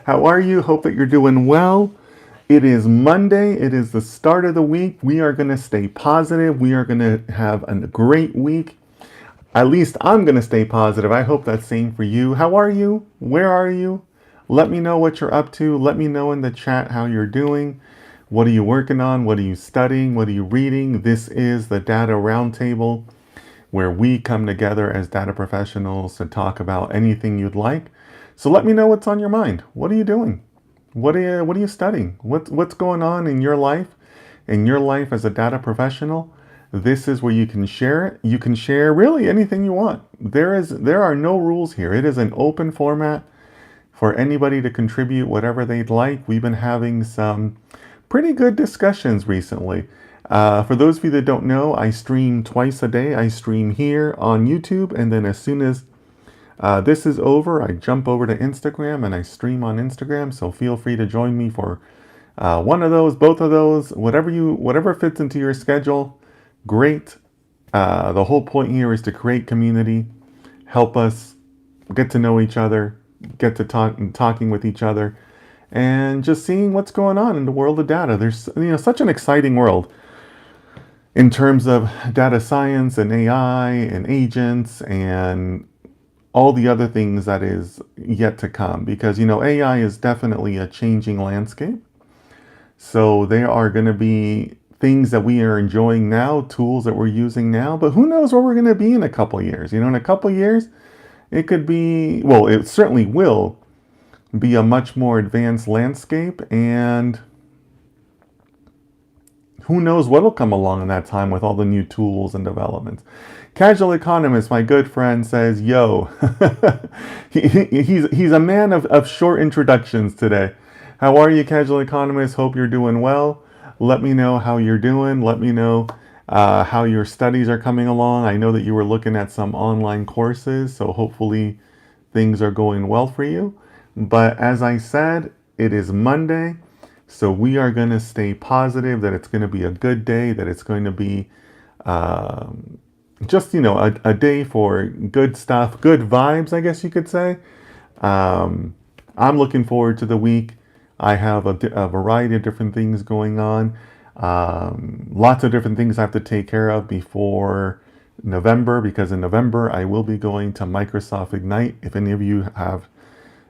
How are you? Hope that you're doing well. It is Monday. It is the start of the week. We are going to stay positive. We are going to have a great week. At least I'm going to stay positive. I hope that's same for you. How are you? Where are you? Let me know what you're up to. Let me know in the chat how you're doing. What are you working on? What are you studying? What are you reading? This is the Data Roundtable, where we come together as data professionals to talk about anything you'd like. So let me know what's on your mind. What are you doing? What are you studying? What's going on in your life? In your life as a data professional? This is where you can share it. You can share really anything you want. There are no rules here. It is an open format for anybody to contribute whatever they'd like. We've been having some pretty good discussions recently. For those of you that don't know, I stream twice a day. I stream here on YouTube, and then as soon as this is over, I jump over to Instagram and I stream on Instagram. So feel free to join me for one of those, both of those, whatever fits into your schedule. Great. The whole point here is to create community, help us get to know each other, get to talking with each other, and just seeing what's going on in the world of data. There's such an exciting world in terms of data science and AI and agents and all the other things that is yet to come, because AI is definitely a changing landscape. So there are going to be things that we are enjoying now, tools that we're using now, but who knows where we're going to be in a couple of years. In a couple of years it could be, well, it certainly will be a much more advanced landscape, and who knows what'll come along in that time with all the new tools and developments. Casual Economist, my good friend, says, yo, he's a man of short introductions today. How are you, Casual Economist? Hope you're doing well. Let me know how you're doing. Let me know how your studies are coming along. I know that you were looking at some online courses, so hopefully things are going well for you. But as I said, it is Monday. So we are going to stay positive that it's going to be a good day, that it's going to be just, a day for good stuff, good vibes, I guess you could say. I'm looking forward to the week. I have a variety of different things going on. Lots of different things I have to take care of before November, because in November I will be going to Microsoft Ignite. If any of you have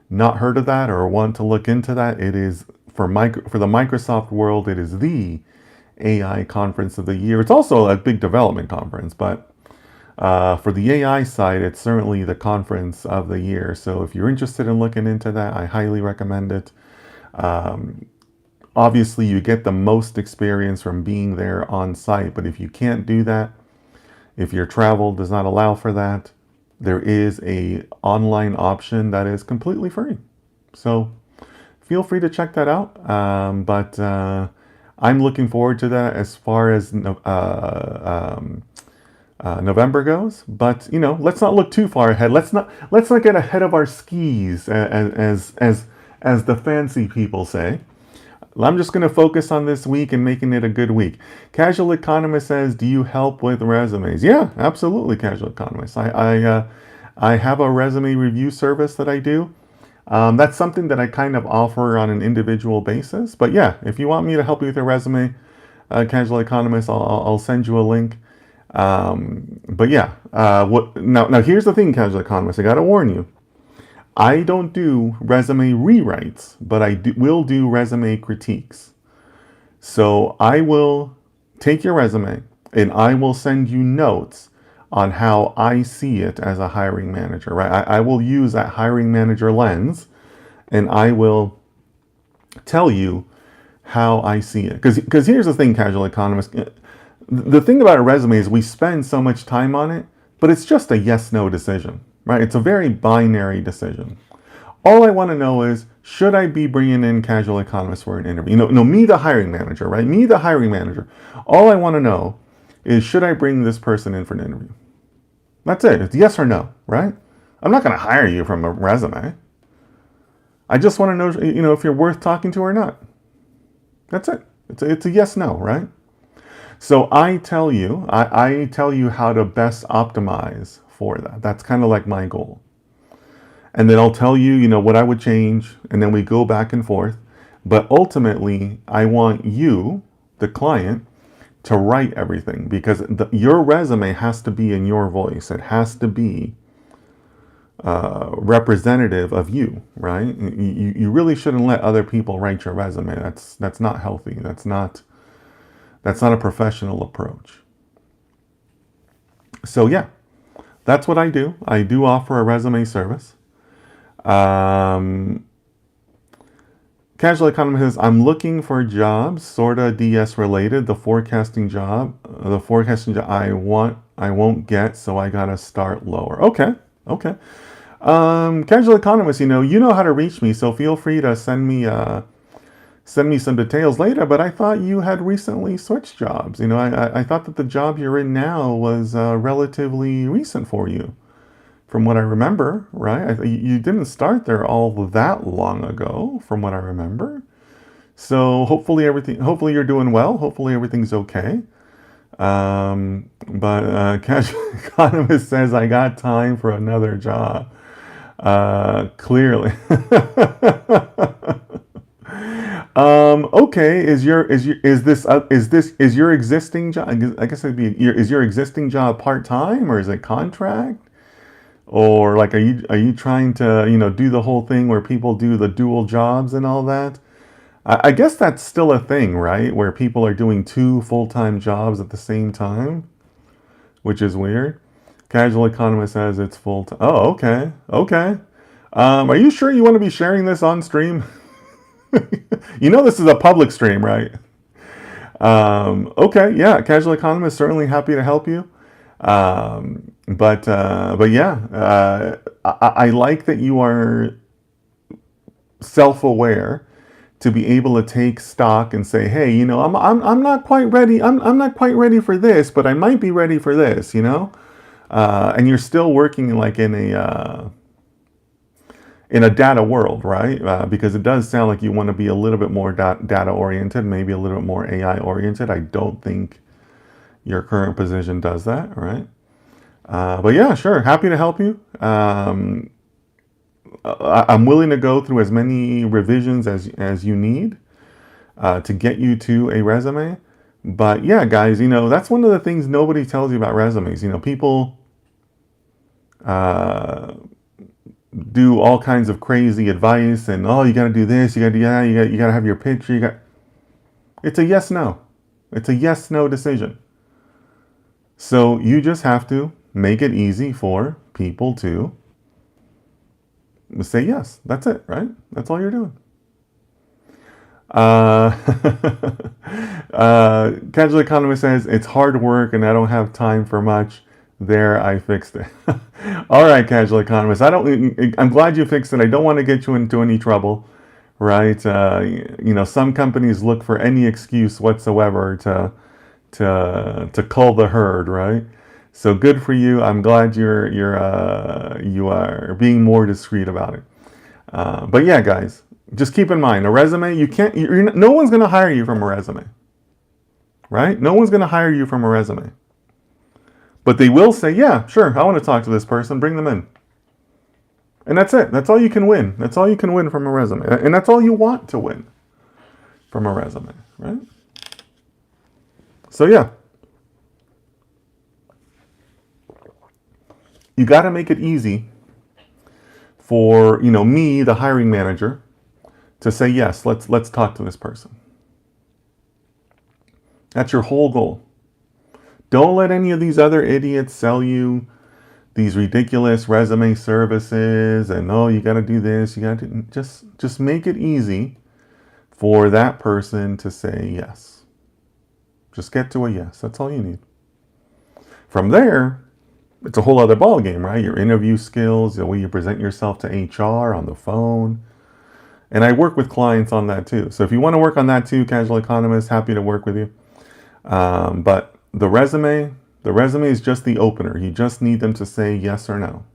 not heard of that or want to look into that, it is for the Microsoft world, it is the AI conference of the year. It's also a big development conference, but for the AI side, it's certainly the conference of the year. So if you're interested in looking into that, I highly recommend it. Obviously, you get the most experience from being there on site, but if you can't do that, if your travel does not allow for that, there is a online option that is completely free. So feel free to check that out. But I'm looking forward to that as far as November goes. But let's not look too far ahead. Let's not get ahead of our skis, as the fancy people say. I'm just going to focus on this week and making it a good week. Casual Economist says, do you help with resumes? Yeah, absolutely, Casual Economist. I have a resume review service that I do. That's something that I kind of offer on an individual basis. But yeah, if you want me to help you with your resume, Casual Economist, I'll send you a link. But yeah, now here's the thing, Casual Economist. I got to warn you. I don't do resume rewrites, but I will do resume critiques. So I will take your resume and I will send you notes on how I see it as a hiring manager, right? I will use that hiring manager lens, and I will tell you how I see it. Because here's the thing, Casual Economist. The thing about a resume is we spend so much time on it, but it's just a yes-no decision, right? It's a very binary decision. All I want to know is, should I be bringing in Casual Economist for an interview? Me, the hiring manager, right? Me, the hiring manager. All I want to know is, should I bring this person in for an interview? That's it. It's yes or no, right? I'm not going to hire you from a resume. I just want to know, if you're worth talking to or not. That's it. It's a yes, no, right? So I tell you how to best optimize for that. That's kind of like my goal. And then I'll tell you, what I would change, and then we go back and forth. But ultimately, I want you, the client, to write everything, because your resume has to be in your voice. It has to be representative of you, right? You really shouldn't let other people write your resume. That's not healthy. That's not a professional approach. So yeah, that's what I do. I do offer a resume service. Um, Casual Economist says, I'm looking for jobs, sorta DS related. The forecasting job I won't get, so I gotta start lower. Okay, okay. Casual Economist, you know how to reach me, so feel free to send me some details later. But I thought you had recently switched jobs. I thought that the job you're in now was relatively recent for you, from what I remember, right? You didn't start there all that long ago, from what I remember. So hopefully you're doing well. Hopefully everything's okay. But Casual Economist says, I got time for another job. Clearly. Okay. Is your existing job? I guess it'd be is your existing job part time, or is it contract? Or like, are you trying to do the whole thing where people do the dual jobs and all that? I guess that's still a thing, right? Where people are doing two full-time jobs at the same time, which is weird. Casual Economist says it's full time. Oh, okay, okay. Are you sure you want to be sharing this on stream? This is a public stream, right? Okay, yeah. Casual Economist, certainly happy to help you. But yeah, I like that you are self-aware to be able to take stock and say, hey, I'm not quite ready. I'm not quite ready for this, but I might be ready for this. And you're still working like in a data world, right? Because it does sound like you want to be a little bit more data oriented, maybe a little bit more AI oriented. I don't think your current position does that, right? But yeah, sure, happy to help you. I'm willing to go through as many revisions as you need to get you to a resume. But yeah, guys, that's one of the things nobody tells you about resumes. People do all kinds of crazy advice, and oh, you got to do this, you got to do that, you got to have your picture. It's a yes no. It's a yes no decision. So you just have to make it easy for people to say yes. That's it, right? That's all you're doing. Casual Economist says, it's hard work and I don't have time for much. There, I fixed it. All right, Casual Economist. I'm glad you fixed it. I don't want to get you into any trouble, right? Some companies look for any excuse whatsoever to cull the herd, right? So good for you. I'm glad you are being more discreet about it. But yeah, guys, just keep in mind, a resume, no one's going to hire you from a resume, right? No one's going to hire you from a resume. But they will say, yeah, sure, I want to talk to this person, bring them in. And that's it. That's all you can win. That's all you can win from a resume. And that's all you want to win from a resume, right? So yeah. You got to make it easy for, me, the hiring manager, to say, yes, let's talk to this person. That's your whole goal. Don't let any of these other idiots sell you these ridiculous resume services and, oh, you got to do this, you got to just make it easy for that person to say yes. Just get to a yes. That's all you need. From there, it's a whole other ballgame, right? Your interview skills, the way you present yourself to HR on the phone. And I work with clients on that too. So if you want to work on that too, Casual Economist, happy to work with you. But the resume is just the opener. You just need them to say yes or no.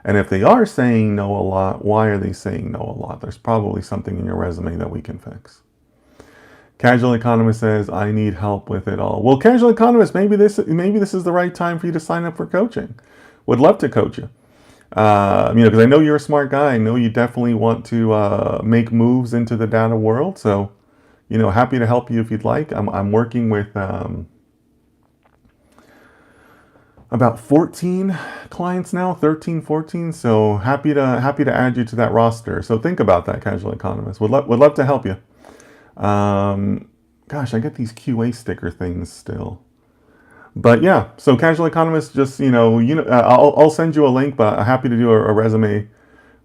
And if they are saying no a lot, why are they saying no a lot? There's probably something in your resume that we can fix. Casual Economist says, I need help with it all. Well, Casual Economist, maybe this is the right time for you to sign up for coaching. Would love to coach you. Because I know you're a smart guy. I know you definitely want to make moves into the data world. So, happy to help you if you'd like. I'm working with about 14 clients now, 13, 14. So happy to add you to that roster. So think about that, casual economist. Would love to help you. Gosh, I get these QA sticker things still. But yeah, so casual economist, just I'll send you a link, but I'm happy to do a resume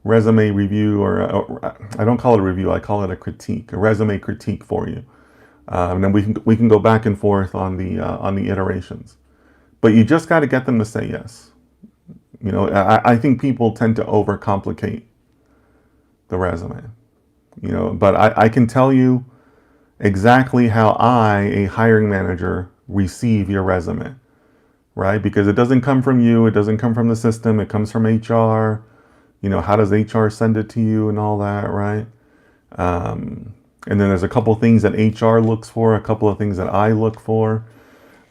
review, or I don't call it a review, I call it a resume critique for you, and then we can go back and forth on the iterations. But you just got to get them to say yes. I think people tend to overcomplicate the resume. But I can tell you exactly how a hiring manager, receive your resume, right? Because it doesn't come from you, it doesn't come from the system, it comes from HR. How does HR send it to you and all that, right? And then there's a couple things that HR looks for, a couple of things that I look for.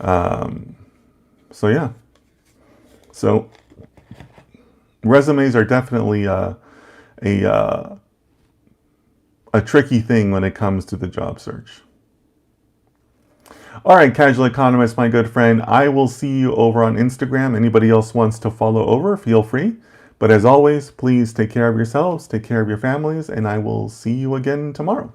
So yeah. So resumes are definitely a tricky thing when it comes to the job search. All right, casual economist, my good friend, I will see you over on Instagram. Anybody else wants to follow over, feel free. But as always, please take care of yourselves, take care of your families, and I will see you again tomorrow.